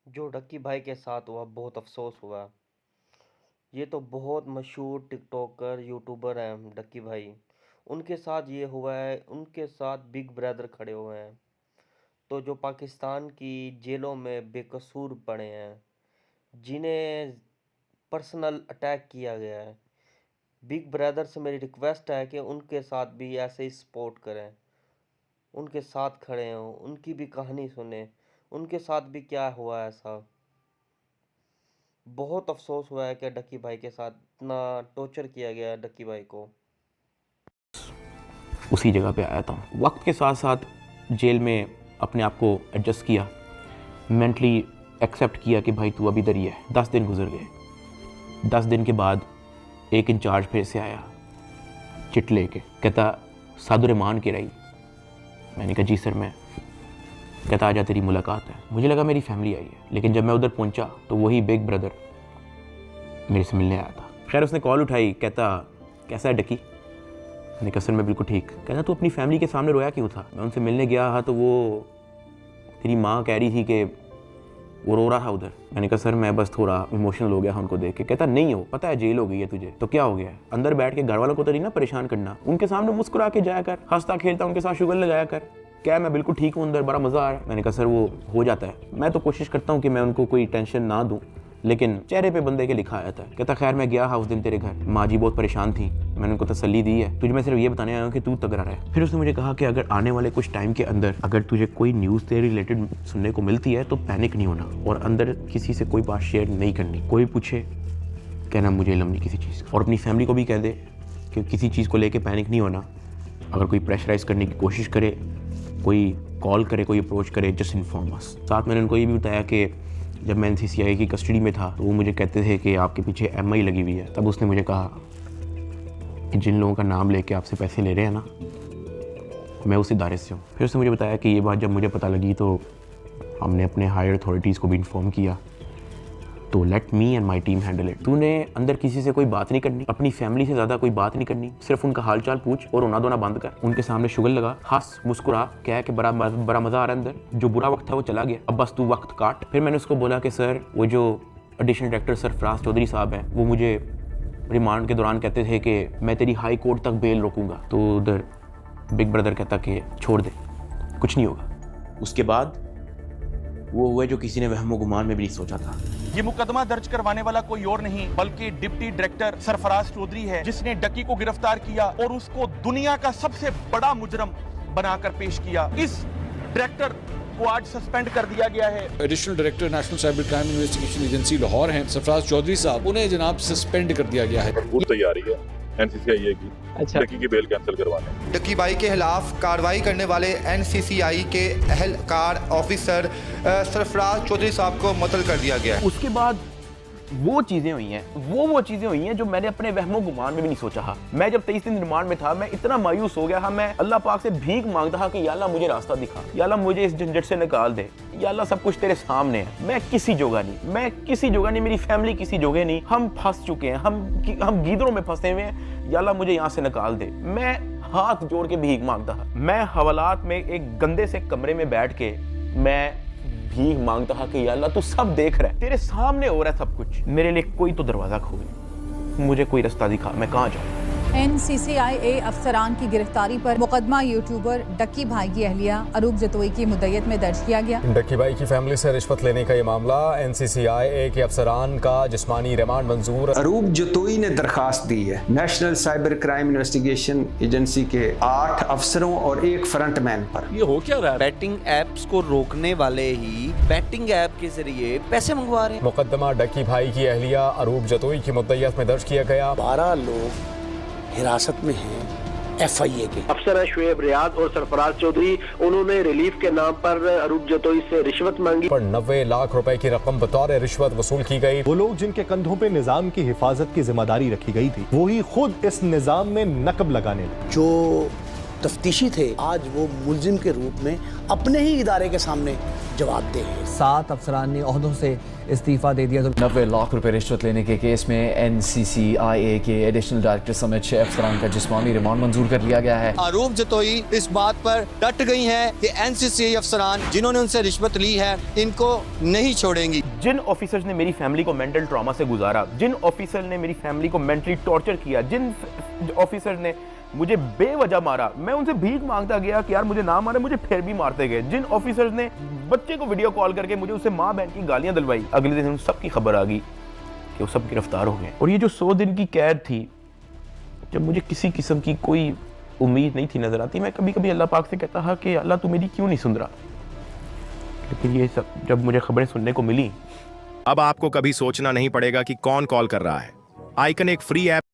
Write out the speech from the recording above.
जो डक्की भाई के साथ हुआ बहुत अफसोस हुआ। ये तो बहुत मशहूर टिकटॉकर यूट्यूबर हैं डक्की भाई। उनके साथ ये हुआ है, उनके साथ बिग ब्रदर खड़े हुए हैं। तो जो पाकिस्तान की जेलों में बेकसूर पड़े हैं, जिन्हें पर्सनल अटैक किया गया है, बिग ब्रदर से मेरी रिक्वेस्ट है कि उनके साथ भी ऐसे ही सपोर्ट करें, उनके साथ खड़े हों, उनकी भी कहानी सुने, उनके साथ भी क्या हुआ ऐसा। बहुत अफसोस हुआ है कि डक्की भाई के साथ इतना टॉर्चर किया गया है डक्की भाई को। उसी जगह पे आया था। वक्त के साथ साथ जेल में अपने आप को एडजस्ट किया, मेंटली एक्सेप्ट किया कि भाई तू अभी इधर ही है। 10 दिन गुजर गए। 10 दिन के बाद एक इंचार्ज फिर से आया चिट लेके, कहता सादुर रहमान के रही। मैंने कहा जी सर मैं। कहता आजा तेरी मुलाकात है। मुझे लगा मेरी फैमिली आई है, लेकिन जब मैं उधर पहुंचा तो वही बिग ब्रदर मेरे से मिलने आया था। खैर उसने कॉल उठाई, कहता कैसा है डक्की। मैंने कहा सर मैं बिल्कुल ठीक। कहता तू अपनी फैमिली के सामने रोया क्यों था। मैं उनसे मिलने गया था तो वो तेरी माँ कह रही थी कि वो रो रहा था उधर। मैंने कहा सर मैं बस थोड़ा इमोशनल हो गया उनको देख के। कहता नहीं हो, पता है जेल हो गई है तुझे तो क्या हो गया है, अंदर बैठ के घर वालों को तो नहीं ना परेशान करना, उनके सामने मुस्कुरा के जाया कर, हंसता खेलता उनके साथ शुगर लगाया कर। क्या मैं बिल्कुल ठीक हूँ, अंदर बड़ा मज़ा आ रहा है। मैंने कहा सर वो हो जाता है, मैं तो कोशिश करता हूँ कि मैं उनको कोई टेंशन ना दूँ, लेकिन चेहरे पे बंदे के लिखा आया था। कहता खैर मैं गया उस दिन तेरे घर, माँ जी बहुत परेशान थी, मैंने उनको तसल्ली दी है, तुझे मैं सिर्फ ये बताने आया हूँ कि तू तगड़ा रहे। फिर उसने मुझे कहा कि अगर आने वाले कुछ टाइम के अंदर अगर तुझे कोई न्यूज़ तेरे रिलेटेड सुनने को मिलती है तो पैनिक नहीं होना और अंदर किसी से कोई बात शेयर नहीं करनी। कोई पूछे कहना मुझे इल्म नहीं किसी चीज़ का, और अपनी फैमिली को भी कह दे कि किसी चीज़ को लेके पैनिक नहीं होना। अगर कोई प्रेशराइज करने की कोशिश करे, कोई कॉल करे, कोई अप्रोच करे, जस्ट इन्फॉर्म अस। साथ मैंने उनको ये भी बताया कि जब मैं NCCI की कस्टडी में था तो वो मुझे कहते थे कि आपके पीछे MI लगी हुई है। तब उसने मुझे कहा कि जिन लोगों का नाम लेके आपसे पैसे ले रहे हैं ना, मैं उस इदारे से हूँ। फिर उसने मुझे बताया कि ये बात जब मुझे पता लगी तो हमने अपने हायर अथॉरिटीज़ को भी इन्फॉर्म किया, तो let me and my team handle it. तूने अंदर किसी से कोई बात नहीं करनी, अपनी फैमिली से ज़्यादा कोई बात नहीं करनी, सिर्फ उनका हालचाल पूछ और रोना धोना बंद कर, उनके सामने शुगर लगा, हंस मुस्कुरा, कह के बड़ा मज़ा आ रहा है अंदर, जो बुरा वक्त था वो चला गया, अब बस तू वक्त काट। फिर मैंने उसको बोला कि सर वो जो एडिशनल डायरेक्टर सरफराज चौधरी साहब हैं वो मुझे रिमांड के दौरान कहते थे कि मैं तेरी हाई कोर्ट तक बेल रोकूंगा। तो उधर बिग ब्रदर कहता कि छोड़ दे, कुछ नहीं होगा। उसके बाद वो हुआ जो किसी ने वहमो गुमान में भी नहीं सोचा था। ये मुकदमा दर्ज करवाने वाला कोई और नहीं बल्कि डिप्टी डायरेक्टर सरफराज चौधरी है, जिसने डक्की को गिरफ्तार किया और उसको दुनिया का सबसे बड़ा मुजरम बनाकर पेश किया। इस डायरेक्टर को आज सस्पेंड कर दिया गया है। Additional director national cyber crime investigation agency Lahore हैं सरफराज चौधरी साहब, उन्हें जनाब सस्पेंड कर दिया गया है। भरपूर तैयारी है NCCI की डक्की की बेल कैंसिल करवाने। डक्की भाई के खिलाफ कार्रवाई करने वाले NCCI के एहलकार ऑफिसर सरफराज चौधरी साहब को मुअत्तल कर दिया गया है। उसके बाद वो चीज़ें हुई हैं, वो चीज़ें हुई हैं जो मैंने अपने वहमो गुमान में भी नहीं सोचा था। मैं जब 23 दिन रिमांड में था, मैं इतना मायूस हो गया था, मैं अल्लाह पाक से भीख मांगता था कि या अल्लाह मुझे रास्ता दिखा, या अल्लाह मुझे इस झंझट से निकाल दे, या अल्लाह सब कुछ तेरे सामने है, मैं किसी जोगा नहीं, मेरी फैमिली किसी जोगे नहीं, हम फंस चुके हैं, हम गीदड़ों में फंसे हुए हैं, या अल्लाह मुझे यहाँ से निकाल दे। मैं हाथ जोड़ के भीख मांगता था। मैं हवालात में एक गंदे से कमरे में बैठ के मैं भीख मांगता था कि या अल्लाह तू सब देख रहा है, तेरे सामने हो रहा है सब कुछ, मेरे लिए कोई तो दरवाजा खोल, मुझे कोई रास्ता दिखा, मैं कहाँ जाऊँ। NCCI अफसरान की गिरफ्तारी पर मुकदमा यूट्यूबर डक्की भाई की अहलिया अरूब जतोई की मुद्दत में दर्ज किया गया। डक्की भाई की फैमिली से रिश्वत लेने का ये मामला, NCCI के अफसरान का जिस्मानी रिमांड मंजूर। अरूब जतोई ने दरखास्त दी है national cyber crime investigation agency के 8 अफसरों और 1 फ्रंटमैन पर। ये हो क्या रहा है? बैटिंग एप्स को रोकने वाले ही बैटिंग ऐप के जरिए पैसे मंगवा रहे हैं। मुकदमा डक्की भाई की अहलिया अरूब जतोई की मुद्दत में दर्ज किया गया। 12 लोग हिरासत में हैं FIA के। अफसर शुएब रियाद और सरफराज चौधरी, उन्होंने रिलीफ के नाम पर अरूब जतोई से रिश्वत मांगी। पर 90 लाख रुपए की रकम बतौर रिश्वत वसूल की गई। वो लोग जिनके कंधों पे निजाम की हिफाजत की जिम्मेदारी रखी गई थी, वही खुद इस निजाम में नकब लगाने लगे। जो तफ्तीशी थे, आज वो मुलजिम के रूप में अपने ही इदारे के सामने जवाबदेह हैं। 7 अफसरान ने ओहदों से इस्तीफा दे दिया। 90 लाख रुपए रिश्वत लेने के केस में NCCIA के एडिशनल डायरेक्टर समेत 6 अफसरान का जिस्मानी रिमांड मंजूर कर लिया गया है। आरूप जतोई इस बात पर डट गई हैं कि NCCI अफसरान जिन्होंने उनसे रिश्वत ली है इनको नहीं छोड़ेंगी। जिन ऑफिसर्स ने मेरी फैमिली को मेंटल ट्रॉमा से गुजारा, जिन ऑफिसर ने मेरी फैमिली को मेंटली टॉर्चर किया, जिन ऑफिसर ने मुझे बेवजह मारा, मैं उनसे भीख मांगता गया कि यार मुझे ना मारे, मुझे फिर भी मारते गए। जिन ऑफिसर्स ने बच्चे को वीडियो कॉल करके मुझे उससे माँ बहन की गालियां दिलवाई, अगले दिन उन सबकी खबर आ गई कि वो सब गिरफ्तार हो गए। और ये जो 100 दिन की कैद थी, जब मुझे किसी किस्म की कोई उम्मीद नहीं थी नजर आती, मैं कभी कभी अल्लाह पाक से कहता था कि अल्लाह तू मेरी क्यों नहीं सुन रहा। लेकिन ये सब जब मुझे खबरें सुनने को मिली, अब आपको कभी सोचना नहीं पड़ेगा कि कौन कॉल कर रहा है। आइकन एक फ्री ऐप